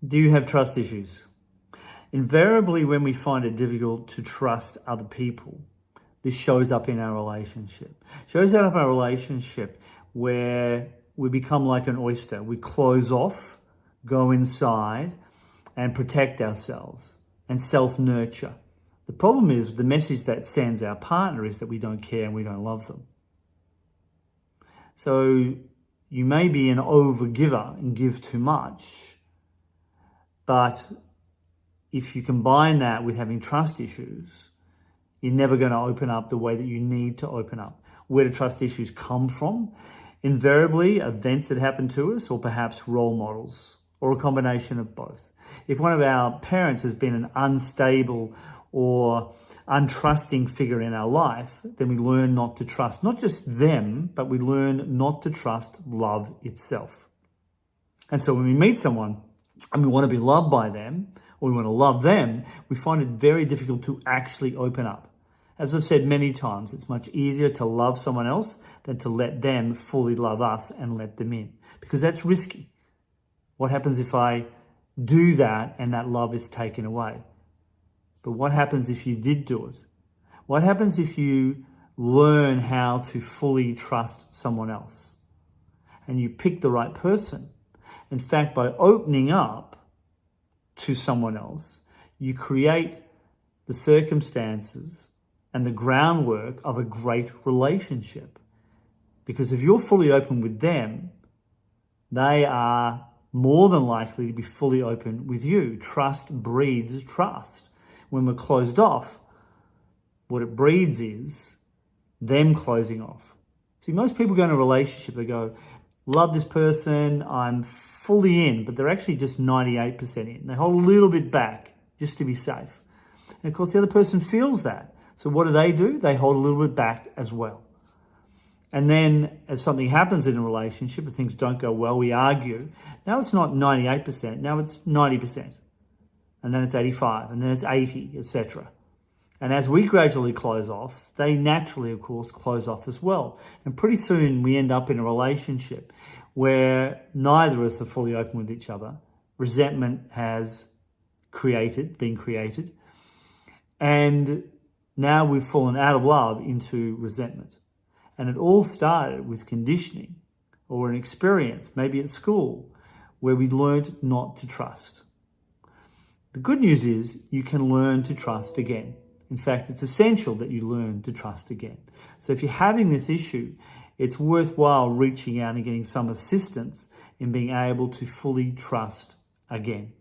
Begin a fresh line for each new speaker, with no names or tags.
Do you have trust issues? Invariably, when we find it difficult to trust other people, this shows up in our relationship. Shows up in our relationship where we become like an oyster. We close off, go inside, and protect ourselves and self-nurture. The problem is the message that sends our partner is that we don't care and we don't love them. So you may be an overgiver and give too much, but if you combine that with having trust issues, you're never going to open up the way that you need to open up. Where do trust issues come from? Invariably, events that happen to us, or perhaps role models, or a combination of both. If one of our parents has been an unstable or untrusting figure in our life, then we learn not to trust, not just them, but we learn not to trust love itself. And so when we meet someone and we want to be loved by them, or we want to love them, we find it very difficult to actually open up. As I've said many times, it's much easier to love someone else than to let them fully love us and let them in, because that's risky. What happens if I do that and that love is taken away? But what happens if you did do it? What happens if you learn how to fully trust someone else and you pick the right person? In fact, by opening up to someone else, you create the circumstances and the groundwork of a great relationship. Because if you're fully open with them, they are more than likely to be fully open with you. Trust breeds trust. When we're closed off, what it breeds is them closing off. See, most people go in a relationship, they go, love this person, I'm fully in, but they're actually just 98% in. They hold a little bit back just to be safe. And of course, the other person feels that. So what do? They hold a little bit back as well. And then as something happens in a relationship and things don't go well, we argue. Now it's not 98%, now it's 90%. And then it's 85, and then it's 80, etc. And as we gradually close off, they naturally, of course, close off as well. And pretty soon we end up in a relationship where neither of us are fully open with each other. Resentment has been created. And now we've fallen out of love into resentment. And it all started with conditioning or an experience, maybe at school, where we learned not to trust. The good news is you can learn to trust again. In fact, it's essential that you learn to trust again. So if you're having this issue, it's worthwhile reaching out and getting some assistance in being able to fully trust again.